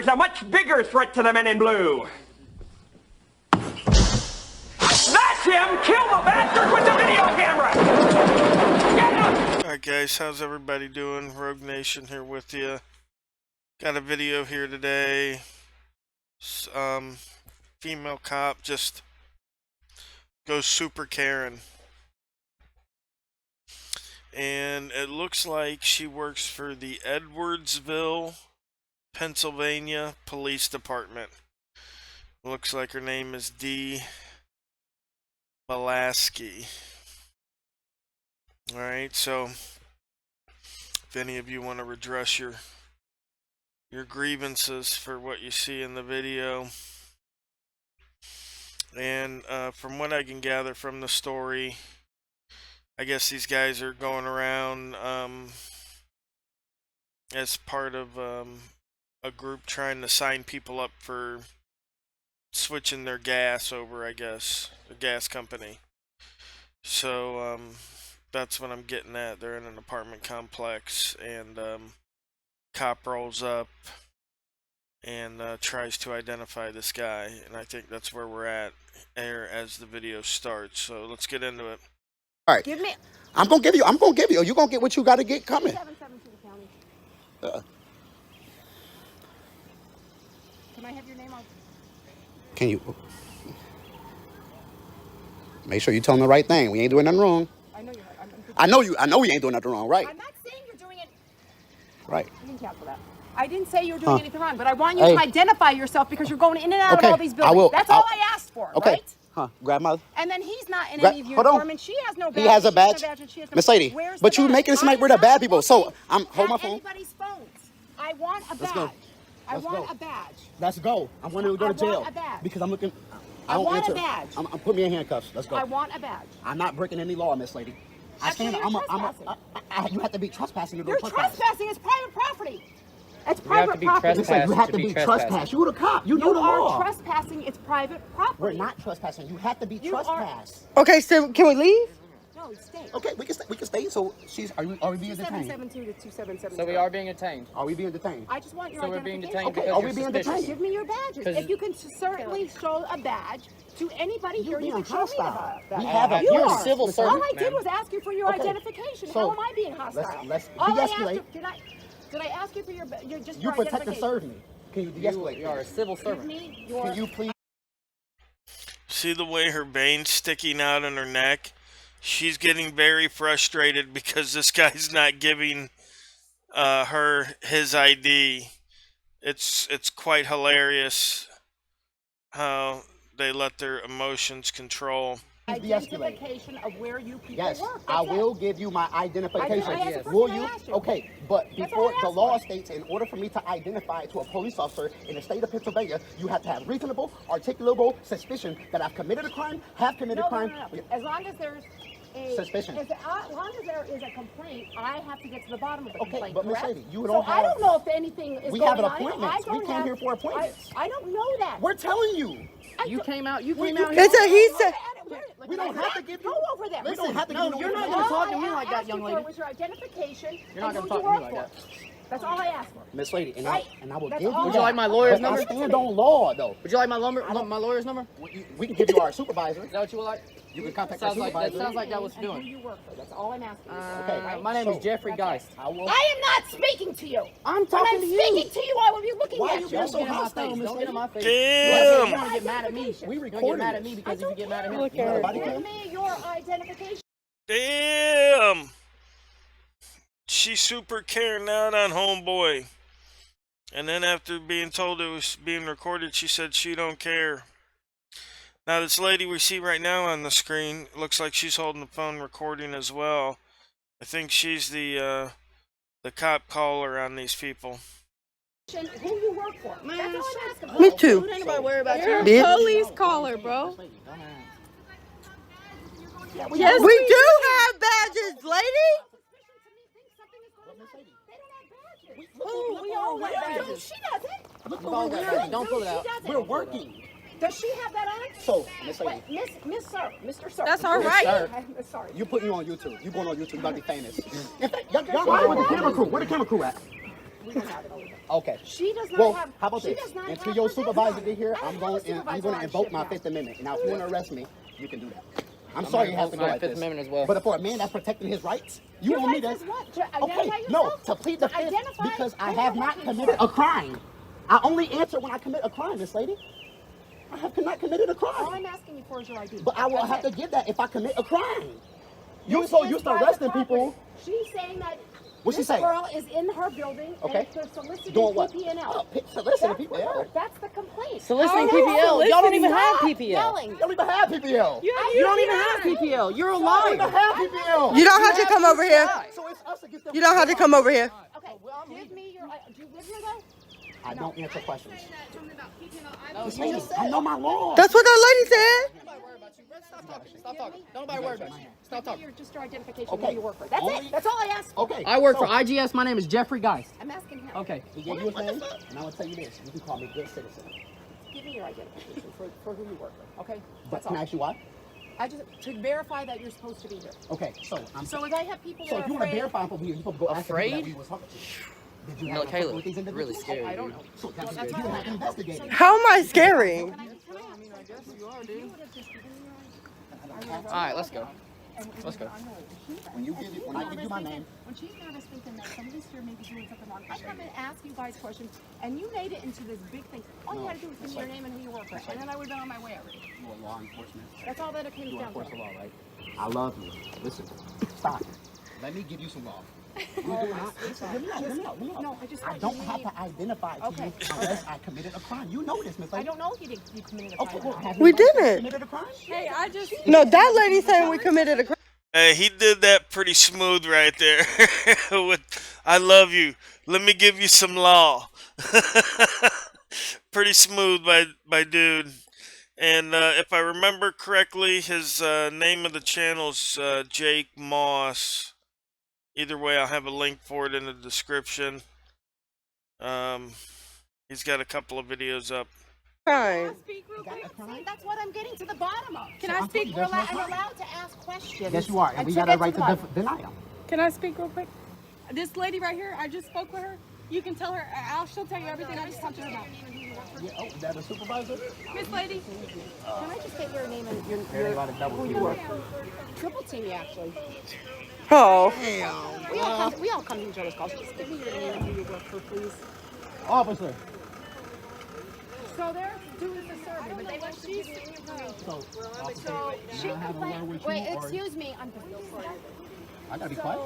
there's a much bigger threat to the men in blue. That's him! Kill the bastard with the video camera! Get him! Alright guys, how's everybody doing? Rogue Nation here with you. Got a video here today. Female cop just goes super Karen. And it looks like she works for the Edwardsville, Pennsylvania Police Department. Looks like her name is Dee Balaski. Alright, so if any of you want to redress your grievances for what you see in the video, and from what I can gather from the story, I guess these guys are going around as part of a group trying to sign people up for switching their gas over, I guess, the gas company. So that's what I'm getting at. They're in an apartment complex, and cop rolls up and tries to identify this guy, and I think that's where we're at here as the video starts. So let's get into it. All right. I'm gonna give you. You're gonna get what you gotta get coming. 772 the county. Can I have your name on? Can you make sure you telling the right thing? We ain't doing nothing wrong. I know you're. I know we ain't doing nothing wrong, right? I'm not saying you're doing it. Right. You can cancel that. I didn't say you were doing anything wrong, but I want you to identify yourself because you're going in and out of all these buildings. I will. That's all I asked for, right? Huh? Grab my. And then he's not in any of your uniform, and she has no badge. He has a badge. Miss Lady, but you making it seem like we're the bad people. So I'm hold my phone. Anybody's phones. I want a badge. I want a badge. Let's go. I want to go to jail because I'm looking. I want a badge. I'm putting me in handcuffs. Let's go. I want a badge. I'm not breaking any law, Miss Lady. You have to be trespassing to go trespass. Trespassing is private property. It's private property. You have to be trespassed. You're the cop. You know the law. You are trespassing. It's private property. We're not trespassing. You have to be trespassed. Okay, so can we leave? No, stay. Okay, we can stay. So are we being detained? 2772 to 2777. So we are being detained. Are we being detained? I just want your So we're identification. being detained Okay, because are we being detained? Give me your badges. If you can certainly show a badge to anybody here, you can show me the badge. We have a You're a civil servant. All I did was ask you for your identification. So How am I being hostile? let's All I de-escalate. asked you, did I ask you for your just You your protect and identification? serve me. Can you de-escalate? You are a civil Give servant. me your. Can you please? See the way her veins sticking out in her neck? She's getting very frustrated because this guy's not giving her his ID. It's quite hilarious how they let their emotions control. Identification of where you people Yes, work. I will give you my identification. I asked the Will person you? I asked you. Okay, but That's before all I the asked law for. states, in order for me to identify to a police officer in the state of Pennsylvania, you have to have reasonable, articulable suspicion that I've committed a crime, have committed a crime. No. As long as there's a Suspicion. As long as there is a complaint, I have to get to the bottom of the complaint. but Miss correct? Lady, you so don't I have. don't know if anything is We going have an on. appointment. I don't We came here for appointments. I don't know that. We're telling you. You came out. You Well, came you out. It's a he said. We don't have to give you. Go over there. We don't have to give you. you're not All gonna talk to me I like that, asked young you lady. for was your identification. You're not and gonna who talk you to me work like for. That's all I asked for. Miss Lady, and Right. I will That's give you. all. Would you like my lawyer's But I number? stand on law, though. Would you like my my lawyer's number? We can give you our supervisor. Is that what you would like? You can contact our Sounds like supervisor. that. Sounds like that was And doing. who you work for. That's all I'm asking you. Okay. My name is Jeffrey Geist. I will. I am not speaking to you. I'm When talking I'm to you. speaking to you, I will be looking Why at you you. being so Don't get in my hostile, face. Miss Don't get in my face. Damn! You want to get mad at me? We You want to get recording mad at this. me because you get mad at him? Look at her. Body Give cam? me your identification. Damn! She's super caring out on homeboy. And then after being told it was being recorded, she said she don't care. Now this lady we see right now on the screen, looks like she's holding the phone recording as well. I think she's the cop caller on these people. Who you work for. That's all I'm asking for. Me too. Don't anybody worry about You're you. a Police caller, bro. Yes, we do have badges, lady. Who? We all wear badges. She doesn't. You've all got badges. Don't pull it out. We're working. Does she have that on? So, Miss Lady, Wait, Miss Sir, Mr. Sir. That's all Yes, right. sir. I'm sorry. You putting you on YouTube. You going on YouTube, you about to be famous. In fact, y'all with the camera crew. Where the camera crew at? we don't have it over there. Okay. She does not Well, have. how about she this? does not Until have your her supervisor desk get here, on. I'm going to on invoke shift my now. Fifth Amendment. Now, if you want to arrest me, you can do that. I'm sorry you have to go my like Fifth this. Amendment as well. But for a man that's protecting his rights, you Your want me rights to? is what? To Okay, identify no, yourself? to plead the To fifth identify because I who have you're not working committed for. a crime. I only answer when I commit a crime, Miss Lady. I have not committed a All crime. I'm asking you for is your ID. But I will That's have to it. give that if I commit a crime. You This so is used to private arresting property. people. She's saying that What's she this saying? girl is in her building Okay. and they're soliciting Doing what? PPNL. Soliciting That's PPL. what that's the complaint. Soliciting How are you PPL. Y'all don't even have Stop PPL. yelling. You don't even have PPL. You don't even have PPL. You're a You don't even liar. have PPL. You don't have to come over here. So it's us against them. You don't have to come over here. Okay, give me your. Do you live here though? I don't answer questions. No, Miss Lady, I know my law. That's what that lady said. Nobody worry about you. Stop talking. Stop talking. Nobody worry about you. Stop Give me talking. your just your identification Okay. who you work for. That's Only- it. That's all I asked for. Okay. I work so- for IGS. My name is Jeffrey Geist. I'm asking him. Okay. He gave you his name, and I will tell you this: you can call me good citizen. Give me your identification for who you work for. Okay. But That's can I all. ask you why? I just to verify that you're supposed to be here. Okay, so I'm So if I have people so that if are you want to afraid, verify from here, you're supposed to go ask the people Afraid? that we was talking to. Did you No, have contact Caleb, with these individuals? really scary. I don't know. So that's you would have to investigate it. How am I scary? Can I ask You are, you dude. would have just given me your ID. All right, let's go. Let's go. When you give it, when I give you my name, When she's nervous thinking that somebody's here maybe doing something wrong, I come and ask you guys questions, and you made it into this big thing. All you had to do was give me your name and who you work for, and then I would have been on my way already. you are law enforcement. That's all that it came You down enforce to. the law, right? I love you. Listen, stop. Let me give you some law. You do not. Listen, hear me out, hear me out, hear me out. No, I just I want don't you have to- to identify to Okay, you unless I committed a crime. You know this, Miss I Lady. don't know if you committed a Okay, crime. well, have We anybody didn't. committed a crime? Hey, I just. No, that lady saying we committed a crime. Hey, he did that pretty smooth right there. With, I love you. Let me give you some law. Pretty smooth by dude. And if I remember correctly, his name of the channel is Jake Moss. Either way, I'll have a link for it in the description. He's got a couple of videos up. Crime. Speak real quick. See, that's what I'm getting to the bottom of. Can So I I'm speak? telling you, I'm there's no crime. allowed to ask questions. Yes, you are, and we to got get a right the bottom. to deny them. Can I speak real quick? This lady right here, I just spoke with her. You can tell her, she'll tell you everything I just talked to her about. Yeah, oh, is that a supervisor? Miss Lady, Can I just get your name and your Everybody double who you team. work for? Triple team, actually. Oh. We all come to each other's calls. Just give me your name and who you work for, please. Officer. So they're doing the survey, but they want to give you information. So, officer, So she may I have a word complained. with you, Wait, or- excuse me. I gotta be quiet.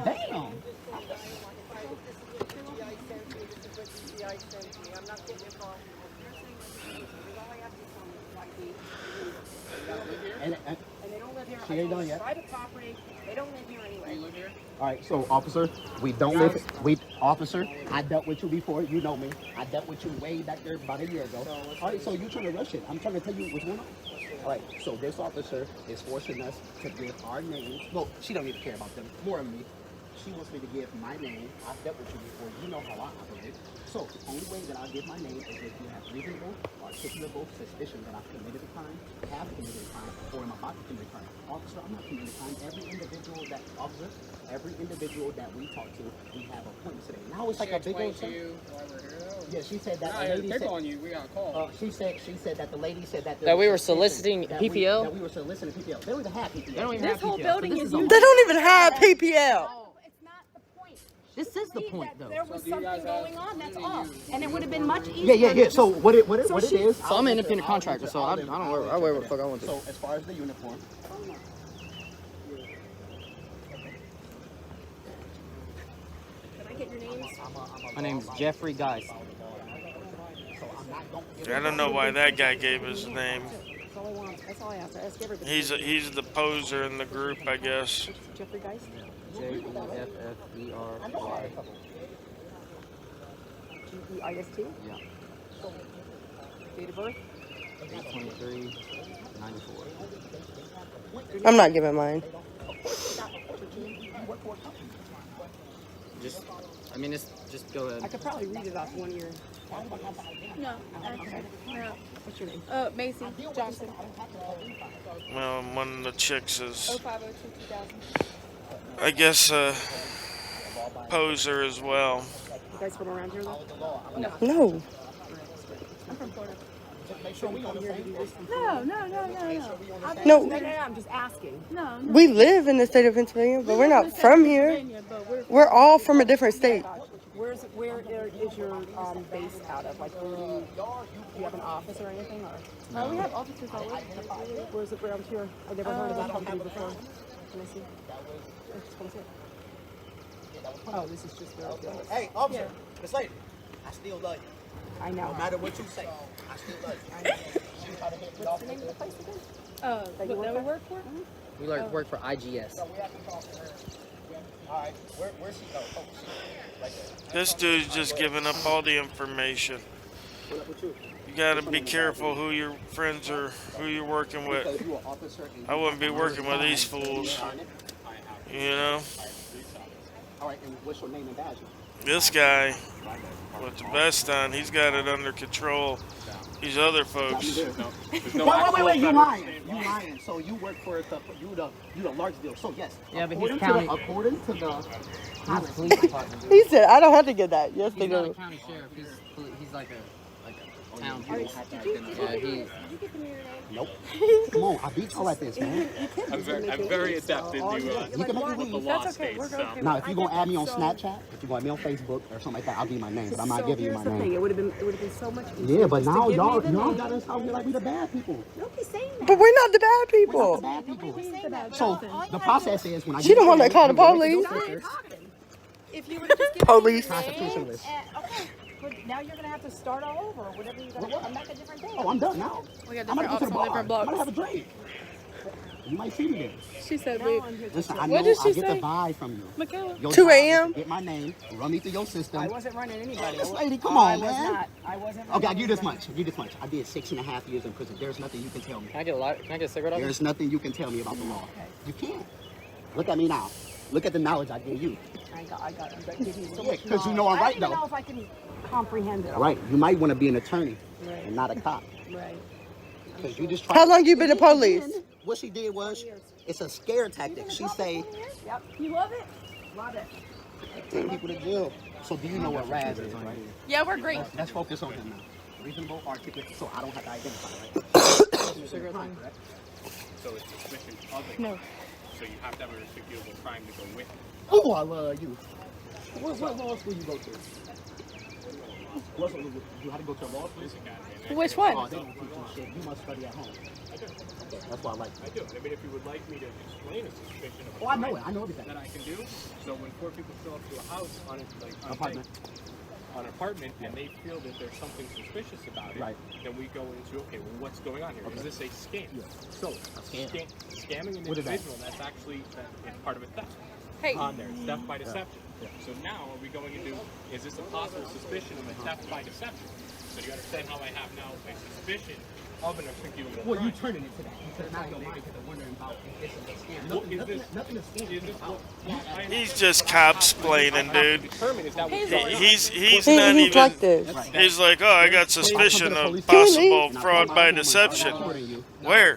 Damn. And they don't live here. She ain't done yet. Private property. They don't live here anyway. all right, so officer, we don't live. Officer, I dealt with you before. You know me. I dealt with you way back there about a year ago. All right, so you trying to rush it? I'm trying to tell you what's going on. All right, so this officer is forcing us to give our names. Well, she don't even care about them. More of me. She wants me to give my name. I've dealt with you before. You know how I operate. So the only way that I'll give my name is if you have reasonable, articulable suspicion that I've committed a crime, have committed a crime, or am about to commit a crime. Officer, I'm not committing a crime. Every individual that we talk to, we have appointments today. Now it's like a big old thing. Yeah, she said that. The lady They're said, calling you. We got a call. she said that the lady said that That we were soliciting that PPL? that we were soliciting PPL. They don't even have PPL. They don't even this have whole PPL. building This is is a- you. They don't even have PPL. No, it's not the point. This is the point, though. There was do you something guys have- going on. That's all. And it would have been much easier. Yeah. So what it she- is? So I'm an independent contractor, so I don't wear. I wear what the fuck I want to. So as far as the uniform, Can I get your names? My name's Jeffrey Geist. I don't know why that guy gave his name. That's all I want. That's all I ask. I ask everybody. He's the poser in the group, I guess. Jeffrey Geist. Jeffrey. G-E-I-S-T? Yeah. Date of birth? 2394. I'm not giving mine. Just, I mean, just go I ahead. could probably read it off one of your. No. Okay. No. What's your name? Macy Johnson. Well, one of the chicks is, 0502 2000. I guess, poser as well. You guys from around here though? No. I'm from Florida. So we come here to do this? No. No. I'm just asking. No. We live in the state of Pennsylvania, but we're not from here. But We're all from a different state. Where is your base out of? Like, do you have an office or anything? Or we have offices all over. where's it around here? I've never heard of that company before. Can I see? I just want to see it. Oh, this is just where it goes. Hey, officer, Miss Lady, I still love you. I know. No matter what you say, I still love you. What's the name of the place again? That we work for? We work for IGS. All right, where's she go? Oh, she right there. This dude's just giving up all the information. What up with you? You gotta be careful who your friends are, who you're working with. Because you an officer and I wouldn't be working with these fools. You know? All right, and what's your name and badge? This guy, with the vest on, he's got it under control. These other folks. Wait, you lying. You lying. So you work for the large deal. So yes. Yeah, but according he's county. According to the He's police department. He said, I don't have to get that. Yes, they He's not a do. county sheriff. He's like a town Did police. you Yeah, give me your name? Nope. Come on, I beat y'all at this, man. I'm very adept in You can make me what the leave. law That's okay. states. We're So. okay. Now, if you're gonna add me on Snapchat, if you're gonna add me on Facebook or something like that, I'll give you my name. But I'm not giving you my Here's the thing. name. It would have been so much easier. Yeah, but just to now give y'all me the name. got us out here like we the bad people. Nobody's saying that. But we're not the bad We're not the people. bad people. Nobody's saying that. So the process is when I She don't want to call the police. If you would have just given Police. me your name, Constitutionalist. okay, but now you're gonna have to start all over. Whatever you gotta come back a different day. Oh, I'm done now. We got I'm gonna different go to the offices on bar. different I'm gonna blocks. have a drink. You might see me there. She said, Now "We." I'm here to Listen, I What know did she I get say? the vibe from you. Michaela. Your 2 job is to a.m.? Get my name, run me through your system. I wasn't running anybody. This lady, come on, man. I wasn't. Okay, I'll running give you this anybody. much. I'll give you this much. I did 6.5 years in prison. There's nothing you can tell me. Can I get a light? Can I get a cigarette? Off? There's nothing you can tell me about the law. You can't. Look at me now. Look at the knowledge I gave you. I got you. That gives me so Yeah, much 'cause you know I'm knowledge. right, I don't even though. know if I can comprehend it. All right, you might want to be an attorney Right. and not a cop. Right. Because you just How long you been the police? What she did was, it's a scare tactic. She say, Yep. You love it. Love it. take people to jail. So do you know what Raz is, right? Yeah, we're great. Let's focus on him now. Reasonable, articulate, so I don't have to identify, right? Cigarette time. Correct? So it's suspicion of it. No. So you have to have a residual crime to go with it. Oh, I love you. What law school you go to? You had to go to a law school? Which Oh, one? they don't teach you shit. You must study at home. That's why I like I do. I mean, if you would like me to explain a suspicion of a Oh, I know crime it. I know everything. that I can do. So when 4 people show up to a house on Apartment. on an apartment and they feel that there's something suspicious about it, Right. then we go into, okay, well, what's going on here? Is this a scam? So, scam. Scamming an What is that? individual, that's actually it's part of a theft. Hey. On there, it's theft by deception. So now, are we going into, is this a possible suspicion of a theft by deception? So do you understand how I have now a suspicion of an articulable Well, you crime? turning it to that. You turn out your mind to wondering about if this is a scam. Well, is this- Nothing is scam. Is this what I He's just cop-splaining, dude. determine is that He's what like- He's He's not even. like this. He's like, oh, I got suspicion of Can possible we fraud by deception. Where?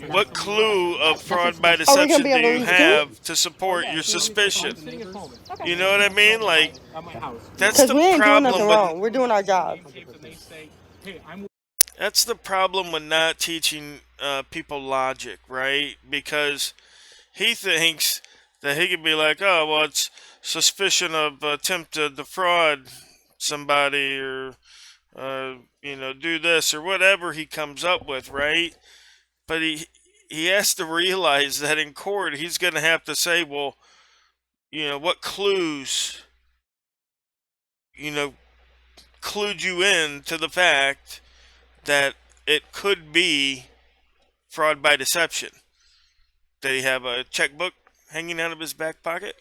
What clue of fraud by we deception gonna be do able to you use have to support your suspicion? sitting at home You know what I mean? Like, at my house, that's Because the we ain't doing nothing problem wrong. with We're doing our job. tapes and they say, hey, I'm that's the problem with not teaching people logic, right? Because he thinks that he could be like, oh, well, it's suspicion of attempt to defraud somebody or do this or whatever he comes up with, right? But he has to realize that in court he's going to have to say, well, what clues, clued you in to the fact that it could be fraud by deception. Did he have a checkbook hanging out of his back pocket?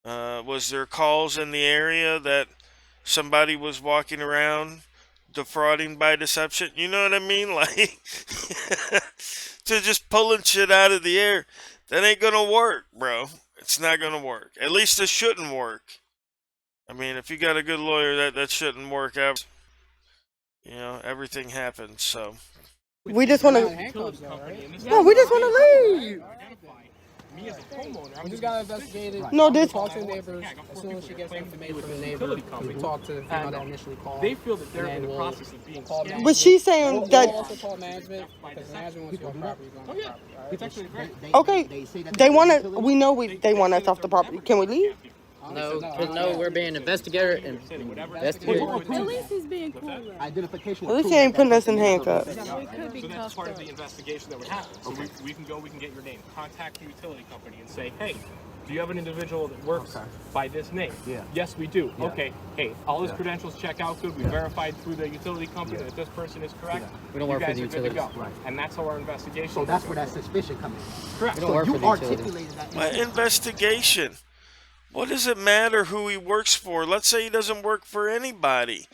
Was there calls in the area that somebody was walking around defrauding by deception? You know what I mean? Like, to just pulling shit out of the air, that ain't gonna work, bro. It's not gonna work. At least it shouldn't work. I mean, if you got a good lawyer, that shouldn't work out. Everything happens, so. We just want to. company in this No, we just want to leave. me as a homeowner, We just got investigated. No, We this. talked to the neighbors. As soon as she gets information from the neighbor, we talked to the female that initially called. they feel that they're and in the we'll process of being call scammed. But she's saying We'll that. also call management because management wants your property going on the property. All right? It's actually great. Okay, say that they they're want to. utility. We know they want us off the property. Can we leave? No, we're being investigated and investigated. At least he's being cool. Though. Identification. At least he ain't putting us in handcuffs. We could be So that's cuffed part up. of the investigation that would happen. So we can get your name, contact the utility company and say, hey, do you have an individual that works by this name? Yeah. Yes, we do. Okay. Hey, all his credentials check out good. We verified through the utility company that this person is correct. We don't work for the You guys are good to utilities. go. And that's how our investigation. So that's where that suspicion comes in. correct. We don't work You for the utilities. articulated that. My investigation. What does it matter who he works for? Let's say he doesn't work for anybody.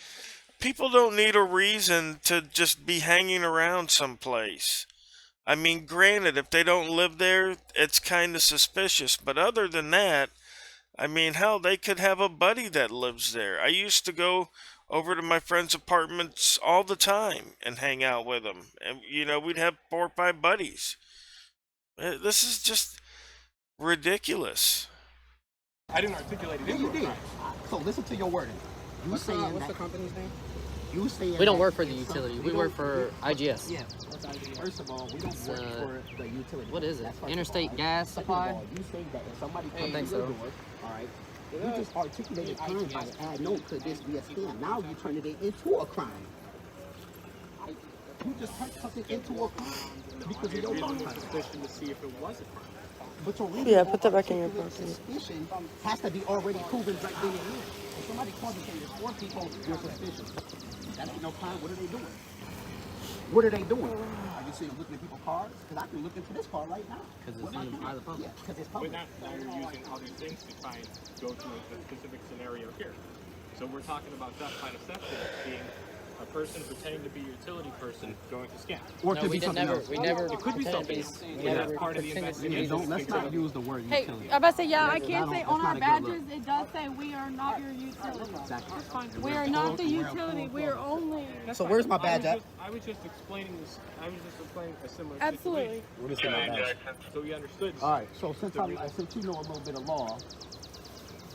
People don't need a reason to just be hanging around someplace. I mean, granted, if they don't live there, it's kind of suspicious. But other than that, I mean, hell, they could have a buddy that lives there. I used to go over to my friends' apartments all the time and hang out with them. And, you know, we'd have 4 or 5 buddies. This is just ridiculous. I didn't articulate it. Yeah, you did. So listen to your wording. You What's saying the that. company's name? You saying We don't that work for the it's utility. some- We don't- work for IGS. Yeah. First of all, we don't work for the utility. What is it? That's first of Interstate all. Gas Second Supply? of all, you say that if somebody I comes think to your so. door, all right, you just articulated crime by add no, could this be a scam? Now you turning it into a crime. You just turned something into a crime because of your Reasonable crime. suspicion to see if it was a crime. But your Yeah, put that back in your articulate pocket. suspicion has to be already proven right then and there. If somebody calls and says there's 4 people, you're suspicious. That ain't no crime. What are they doing? What are they doing? Are you seeing them looking at people's cars? Because I can look into this car right now. Because With it's my in camera. by the public. Yeah, because it's But public. now you're using other things to try and go to a specific scenario here. So we're talking about theft by deception being a person pretending to be a utility person going to scam. Or it No, could we be did something never. else. We never. It could be pretended something. we But never that's part of the pretended to be investigation. Don't, let's not use the word Hey, utility. I'm about to say, yeah, I That can don't- say that's on not our a good badges, look. it does say we are not your utility. Exactly. We are not the utility. We are only. So where's my badge at? I was just explaining this. I was just explaining a similar Absolutely. situation. Let me see my badge. So we understood. All right, so since you know a little bit of law,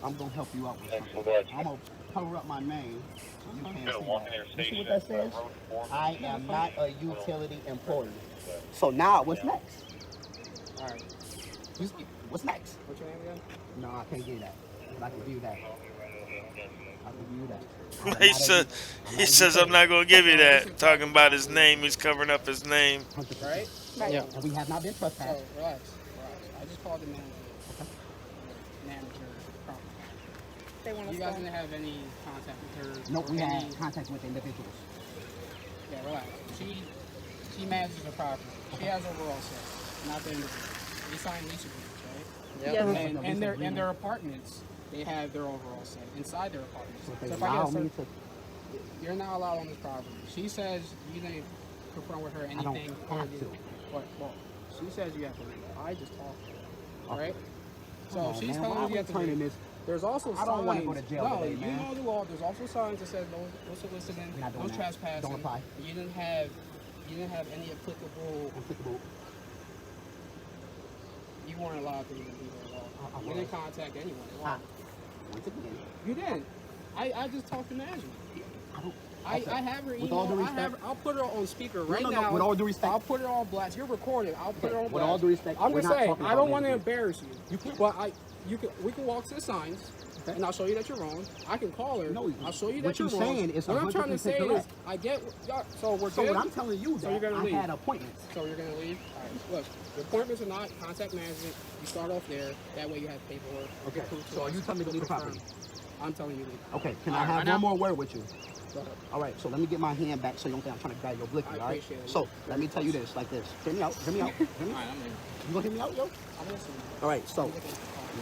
I'm gonna help you out with something. I'm gonna cover up my name. So you can't see that. You see what that says? I am not a utility employee. So now, what's next? All right. What's next? What's your name again? No, I can't do that. But I can view that. I can view that. He says, I'm not going to give you that. Talking about his name. He's covering up his name. Right? Yeah. And we have not been So trespassed. relax. I just called the manager. Manager. They want You to guys stop. didn't have any contact with her? No, or we any- had contact with individuals. Yeah, relax. She manages the property. She has overall say, not the individual. They sign lease agreements, right? Yeah. And their apartments, they have their overall say inside their apartments. So if they So if I get allow a me search, to, you're not allowed on this property. She says you didn't confront with her I don't anything. have to. Well, she says you have to leave. I just talked to her, right? Come So on, she's man, telling why you are you we have to turning leave. this? There's also I signs. don't wanna go to jail No, today, you man. know the law. There's also signs that says no soliciting, We're not doing no that. trespassing. Don't apply. You didn't have any applicable. Applicable. You weren't allowed to even be there at all. I You didn't was. contact anyone at Ah, all. once again, You didn't. I just talked to management. I don't. I Okay. have her With email. all due I have. respect- I'll put her on speaker right no, now. with all due respect. I'll put it on blast. You're recorded. I'll put it on With blast. all due respect, I'm we're just not saying. talking I about don't want to management. embarrass you. But we can walk to the signs. Okay. And I'll show you that you're wrong. I can call her. No, I'll show you what that you're you're wrong. saying is what I'm trying to 100% say correct. is, I get. So we're So good. what I'm telling you So that you're gonna I leave. had appointments. So you're gonna leave. All right. Look, the appointments are not contact management. You start off there. That way you have paperwork. Okay. Proof to So are you us, telling me to leave the confirm. property? I'm telling you to leave. Okay. Can All I right, have right one now? more word with you? Go ahead. All right. So let me get my hand back so you don't think I'm trying to grab your blicky. I All right. appreciate it. So let me tell you this like this. Hear me out. Hear me out. Hear me. All right, I'm in. You gonna hear me out, yo? I'm listening. All right. So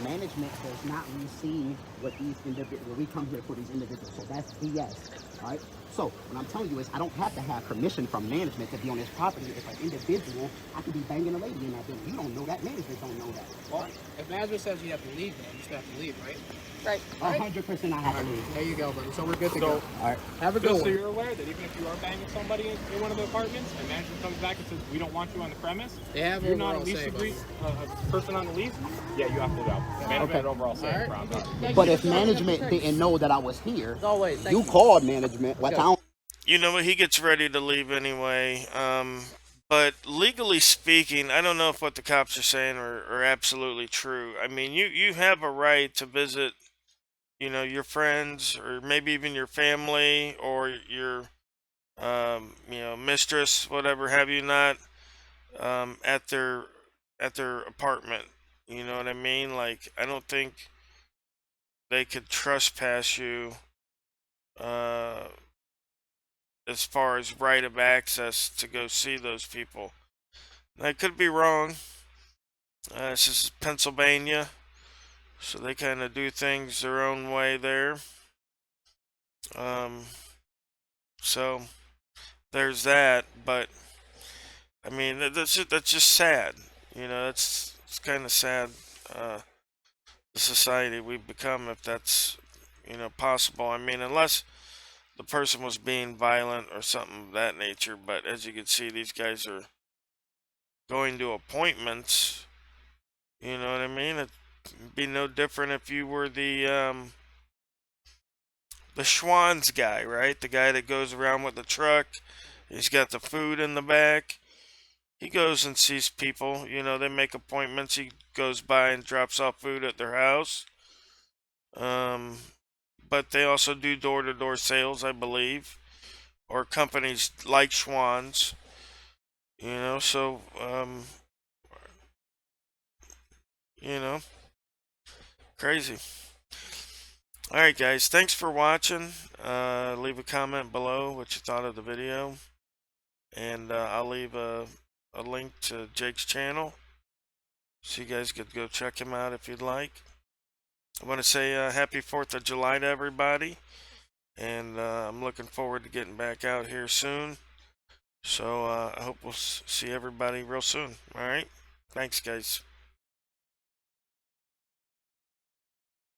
management does not receive what these individuals. We come here for these individuals. So that's BS. All right. So what I'm telling you is I don't have to have permission from management to be on this property. If an individual, I could be banging a lady in that building. You don't know that. Management don't know that. Well, if management says you have to leave, then you still have to leave, right? Right. 100% I have to leave. There you go, buddy. So we're good to So- go. All right. Have a good Just so one. you're aware that even if you are banging somebody in one of the apartments and management comes back and says we don't want you on the premise, They have you're not a overall lease say, agree a person on the lease. Yeah, you have to leave out. Management had overall say. All right. Problem. But if management didn't know that I was here, always, thank you called management. What time? You know what? He gets ready to leave anyway. But legally speaking, I don't know if what the cops are saying are absolutely true. I mean, you have a right to visit, your friends or maybe even your family or your, mistress, whatever have you not, at their apartment. You know what I mean? Like, I don't think they could trespass you, uh, as far as right of access to go see those people. I could be wrong. This is Pennsylvania, so they kind of do things their own way there. So there's that, but I mean that's just sad. It's kind of sad. The society we've become, if that's possible. I mean, unless the person was being violent or something of that nature. But as you can see, these guys are going to appointments. You know what I mean? It'd be no different if you were the Schwann's guy, right? The guy that goes around with the truck. He's got the food in the back. He goes and sees people. They make appointments. He goes by and drops off food at their house. But they also do door-to-door sales, I believe, or companies like Schwann's. So crazy. Alright guys, thanks for watching. Leave a comment below what you thought of the video. And I'll leave a link to Jake's channel, so you guys could go check him out if you'd like. I want to say happy 4th of July to everybody. And I'm looking forward to getting back out here soon. So I hope we'll see everybody real soon. Alright? Thanks guys.